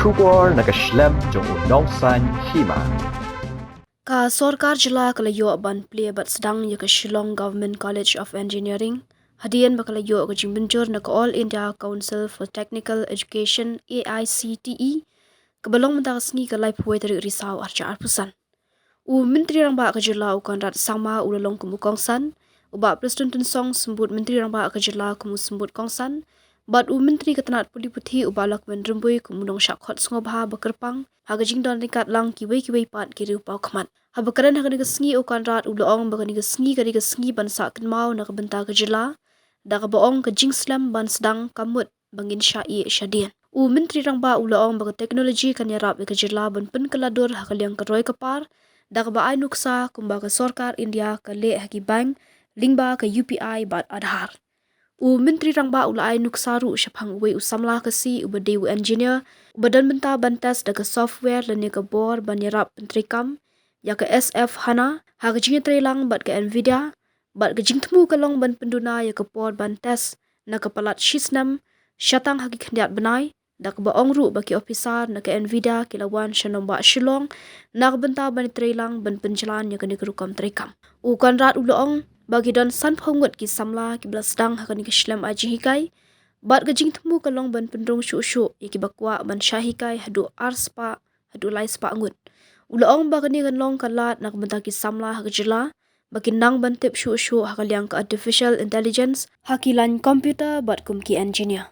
Shubor nakaslem jong unongsan Hima. Ka Sorkar Jylla kalayo ban Plie Jingsdang ya ka Shillong Government College of Engineering. Hadian bakalayo ka Jingsdang na ka All India Council for Technical Education AICTE. Kabalong mentakasngi ka live waiter risau arca arpusan. Menteri rang ba ka Jylla ukan rat sama ulalong kumukongsan. Uba Presiden Song sembut Menteri rang ba ka Jylla kumu sembut kongsan. Bat Menteri ketenat puli putih ubalak menrembui kumudong syakhot sngobha bakerpang. Haga Jingsdang ringkat lang kiwai pat kiri upau khamat. Habakaran haga nigasngi ukan rat ulaong baka nigasngi bansa kenmau nak benta ka Jylla. Daga baong ka Jingsdang ban sedang kamut bangin syai syadian. Menteri rang ba ulaong baka teknologi kan yarap ka Jylla ban pen keladur hakaliang ka roy kapar. Daga ba ay nuksa kumba ka Sorkar India ka le haki bank lingba ka UPI bat Aadhaar. Menteri rang ba ulai nuksaru syapang uwe usamla kasi ubadewu engineer ubadan benta bantas daga software lani ka bor ban yarap pentrikam ya ka SF hana haga jinga trelang bat ka Nvidia bat ka jingtemu kalong ban penduna ya ka por bantas na ka palat shisnam syatang hagi khendiat benai dak ba ongru baki officer na ka Nvidia kilawan shanomba Shillong na ka benta ban trelang ban penjalan ya ka nigrukam trikam ukan rat ulong bagi don san phongut ki samla ki blasdang hakani ki shlam aji hikai bat gajing temu kalong ban pendrong shu ki bakwa ban shahikai hadu arspa hadu laispa angut ulaong bagani kanlong kalat nak benta ki samla hak Jylla bagi nang ban tip shu hakaliang ka artificial intelligence hakilan computer bat kum ki engineer.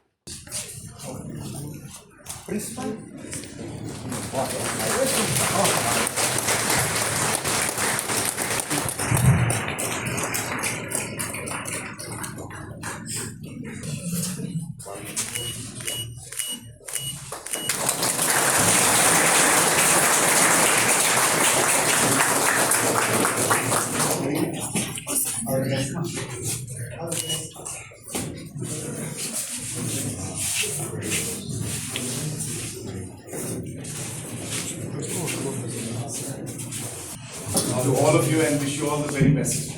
To all of you and wish you all the very best.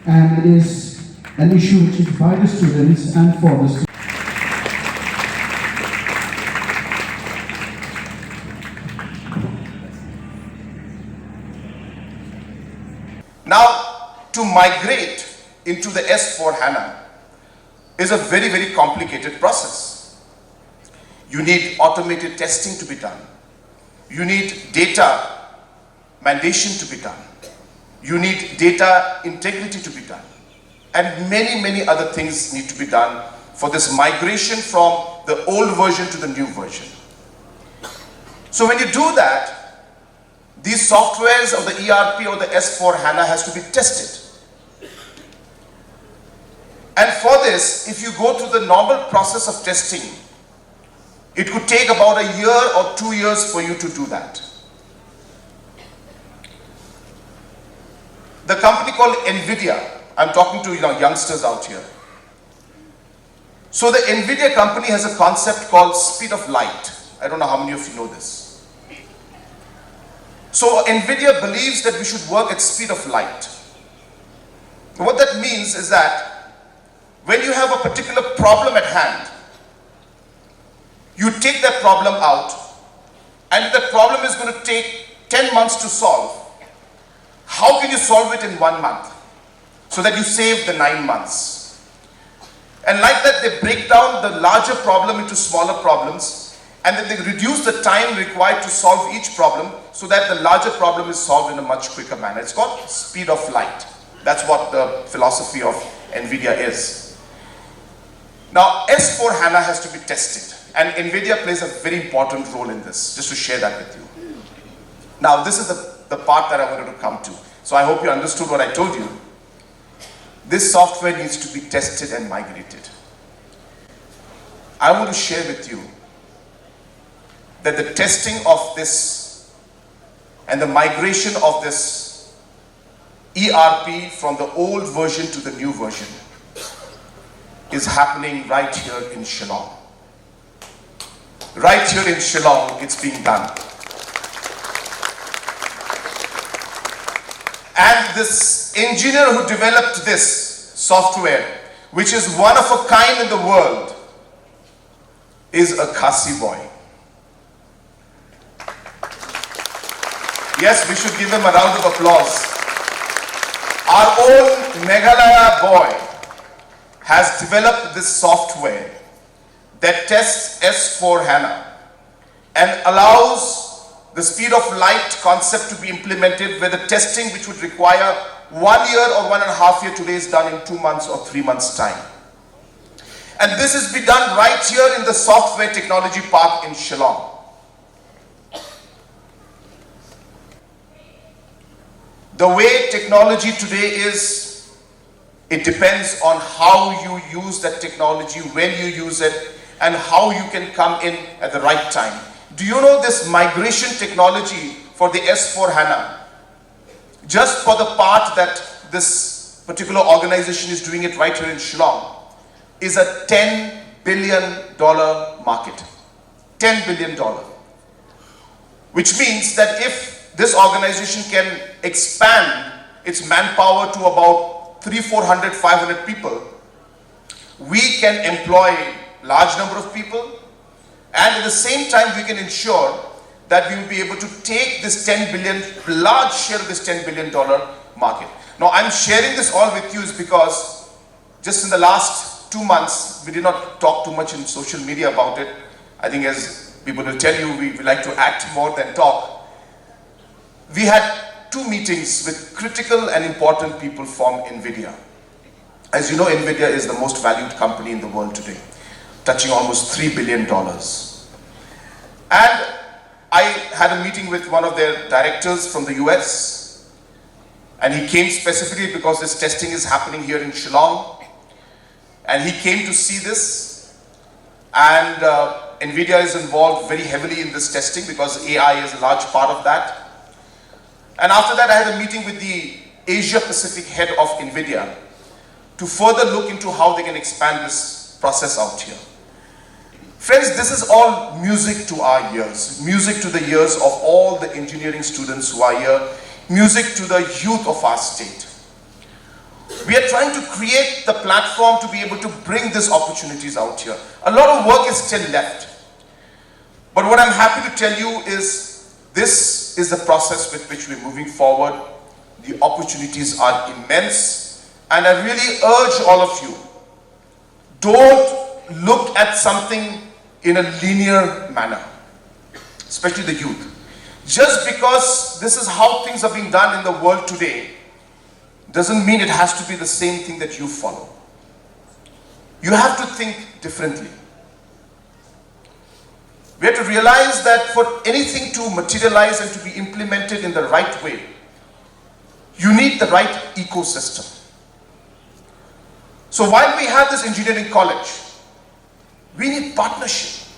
And it is an issue which is by the students and for the students. Now, to migrate into the S4 HANA is a very, very complicated process. You need automated testing to be done. You need data mandation to be done. You need data integrity to be done. And many, many other things need to be done for this migration from the old version to the new version. So when you do that, these softwares of the ERP or the S4 HANA has to be tested. And for this, if you go through the normal process of testing, it could take about a year or 2 years for you to do that. The company called NVIDIA, I'm talking to youngsters out here. So the NVIDIA company has a concept called speed of light. I don't know how many of you know this. So NVIDIA believes that we should work at speed of light. What that means is that when you have a particular problem at hand, you take that problem out, and if that problem is going to take 10 months to solve, how can you solve it in 1 month so that you save the 9 months? And like that, they break down the larger problem into smaller problems, and then they reduce the time required to solve each problem so that the larger problem is solved in a much quicker manner. It's called speed of light. That's what the philosophy of NVIDIA is. Now, S4 HANA has to be tested, and NVIDIA plays a very important role in this, just to share that with you. Now, this is the part that I wanted to come to. So I hope you understood what I told you. This software needs to be tested and migrated. I want to share with you that the testing of this and the migration of this ERP from the old version to the new version is happening right here in Shillong. Right here in Shillong, it's being done. And this engineer who developed this software, which is one of a kind in the world, is a Khasi boy. Yes, we should give him a round of applause. Our own Meghalaya boy has developed this software that tests S4HANA and allows the speed of light concept to be implemented, where the testing which would require 1 year or 1.5 years today is done in 2 months or 3 months' time. And this is be done right here in the Software Technology Park in Shillong. The way technology today is, it depends on how you use that technology, when you use it, and how you can come in at the right time. Do you know this migration technology for the S4HANA? Just for the part that this particular organization is doing it right here in Shillong, is a $10 billion market. $10 billion. Which means that if this organization can expand its manpower to about 300, 400, 500 people, we can employ large number of people, and at the same time we can ensure that we will be able to take this 10 billion, large share of this $10 billion market. Now I'm sharing this all with you is because just in the last 2 months, we did not talk too much in social media about it. I think as people will tell you, we like to act more than talk. We had 2 meetings with critical and important people from NVIDIA. As you know, NVIDIA is the most valued company in the world today, touching almost $3 billion. And I had a meeting with one of their directors from the US, and he came specifically because this testing is happening here in Shillong, and he came to see this, and NVIDIA is involved very heavily in this testing because AI is a large part of that. And after that, I had a meeting with the Asia Pacific head of NVIDIA to further look into how they can expand this process out here. Friends, this is all music to our ears, music to the ears of all the engineering students who are here, music to the youth of our state. We are trying to create the platform to be able to bring these opportunities out here. A lot of work is still left. But what I'm happy to tell you is this is the process with which we're moving forward. The opportunities are immense, and I really urge all of you, don't look at something in a linear manner, especially the youth. Just because this is how things are being done in the world today, doesn't mean it has to be the same thing that you follow. You have to think differently. We have to realize that for anything to materialize and to be implemented in the right way, you need the right ecosystem. So while we have this engineering college, we need partnership.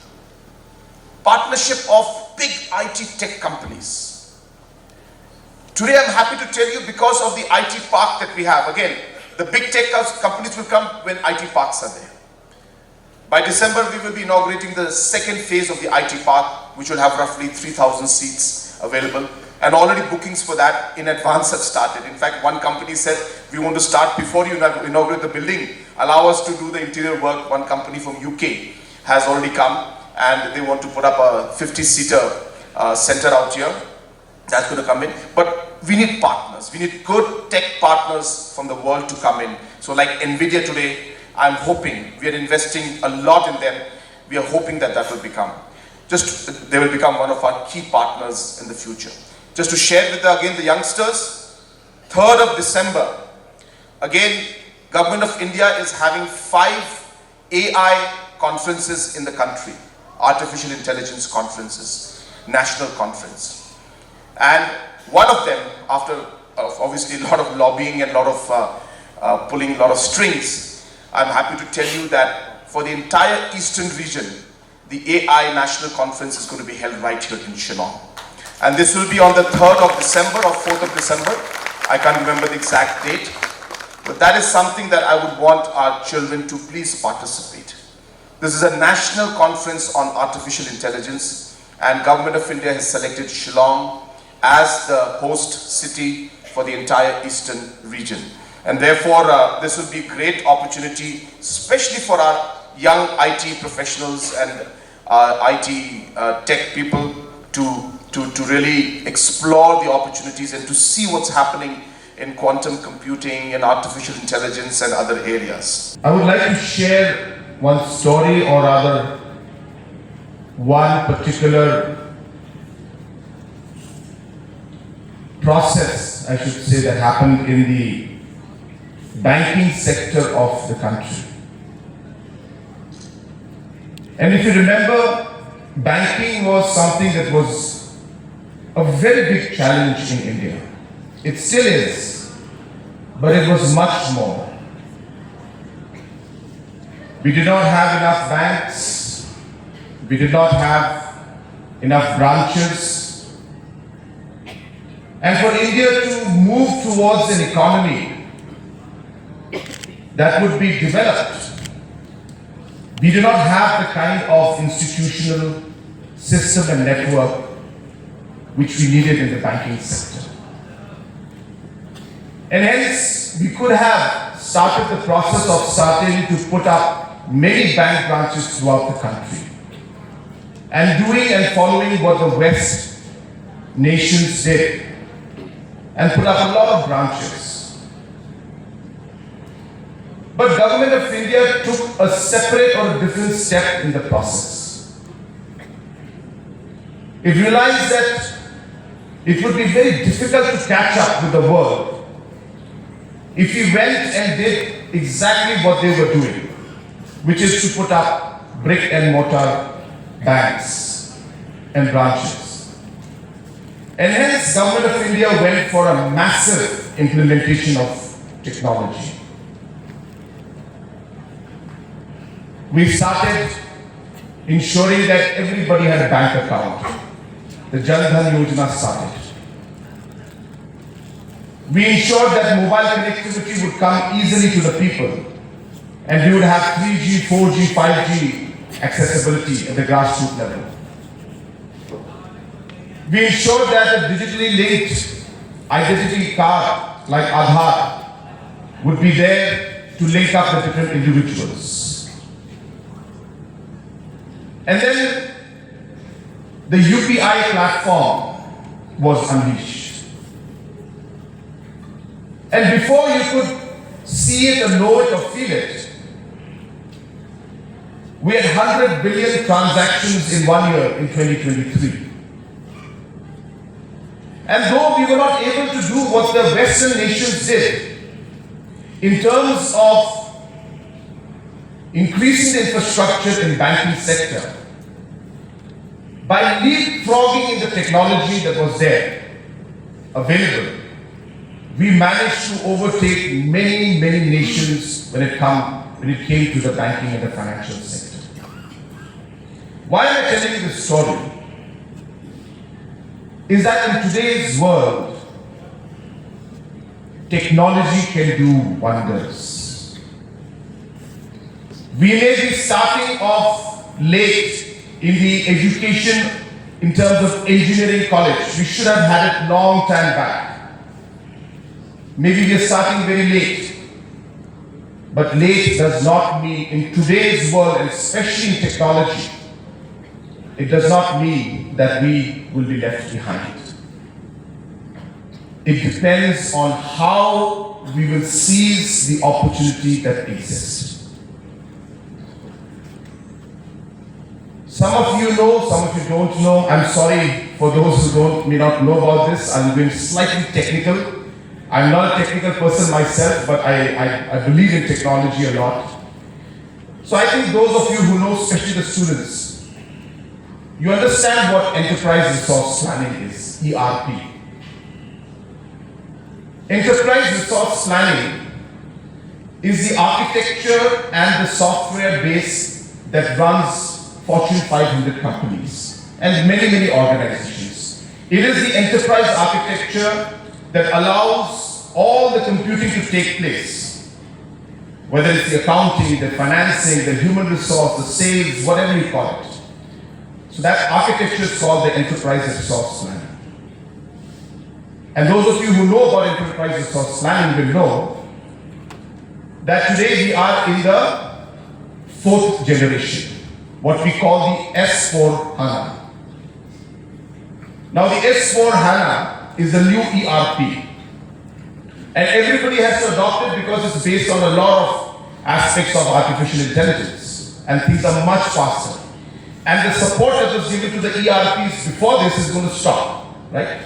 Partnership of big IT tech companies. Today I'm happy to tell you, because of the IT park that we have, again, the big tech companies will come when IT parks are there. By December, we will be inaugurating the second phase of the IT park, which will have roughly 3,000 seats available. And already bookings for that in advance have started. In fact, one company said, we want to start before you inaugurate the building, allow us to do the interior work. One company from UK has already come, and they want to put up a 50-seater center out here. That's going to come in. But we need partners. We need good tech partners from the world to come in. So like NVIDIA today, I'm hoping, we are investing a lot in them. We are hoping that that will become, they will become one of our key partners in the future. Just to share with again the youngsters, 3rd of December, again, Government of India is having 5 AI conferences in the country, artificial intelligence conferences, national conference. And one of them, after obviously a lot of lobbying and a lot of pulling a lot of strings, I'm happy to tell you that for the entire eastern region, the AI National Conference is going to be held right here in Shillong. And this will be on the 3rd of December or 4th of December. I can't remember the exact date. But that is something that I would want our children to please participate. This is a national conference on artificial intelligence, and Government of India has selected Shillong as the host city for the entire eastern region. And therefore, this will be a great opportunity, especially for our young IT professionals and IT tech people to really explore the opportunities and to see what's happening in quantum computing and artificial intelligence and other areas. I would like to share one story, or rather one particular process, I should say, that happened in the banking sector of the country. And if you remember, banking was something that was a very big challenge in India. It still is, but it was much more. We did not have enough banks, we did not have enough branches. And for India to move towards an economy that would be developed, we do not have the kind of institutional system and network which we needed in the banking sector. And hence, we could have started the process of starting to put up many bank branches throughout the country and doing and following what the West nations did and put up a lot of branches. But Government of India took a separate or a different step in the process. It realized that it would be very difficult to catch up with the world if we went and did exactly what they were doing, which is to put up brick and mortar banks and branches. And hence, Government of India went for a massive implementation of technology. We started ensuring that everybody had a bank account. The Jingsdang Yojana started. We ensured that mobile connectivity would come easily to the people, and we would have 3G, 4G, 5G accessibility at the grassroots level. We ensured that a digitally linked identity card like Aadhaar would be there to link up the different individuals. And then the UPI platform was unleashed. And before you could see it or know it or feel it, we had 100 billion transactions in 1 year in 2023. And though we were not able to do what the Western nations did in terms of increasing the infrastructure in banking sector, by leapfrogging in the technology that was there, available, we managed to overtake many nations when it came to the banking and the financial sector. Why am I telling you this story? Is that in today's world, technology can do wonders. We may be starting off late in the education in terms of engineering college. We should have had it long time back. Maybe we are starting very late. But late does not mean, in today's world, and especially in technology, it does not mean that we will be left behind. It depends on how we will seize the opportunity that exists. Some of you know, some of you don't know. I'm sorry for those who may not know about this. I'm going slightly technical. I'm not a technical person myself, but I believe in technology a lot. So I think those of you who know, especially the students, you understand what enterprise resource planning is, ERP. Enterprise resource planning is the architecture and the software base that runs Fortune 500 companies and many organizations. It is the enterprise architecture that allows all the computing to take place, whether it's the accounting, the financing, the human resource, the sales, whatever you call it. So that architecture is called the enterprise resource planning. And those of you who know about enterprise resource planning will know that today we are in the fourth generation, what we call the S4 HANA. Now the S4 HANA is the new ERP. And everybody has to adopt it because it's based on a lot of aspects of artificial intelligence. And things are much faster. And the support that was given to the ERPs before this is going to stop, right?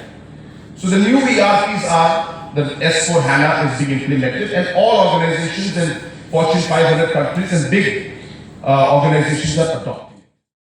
So the new ERPs are, the S4 HANA is being implemented, and all organizations in Fortune 500 countries and big organizations are adopting.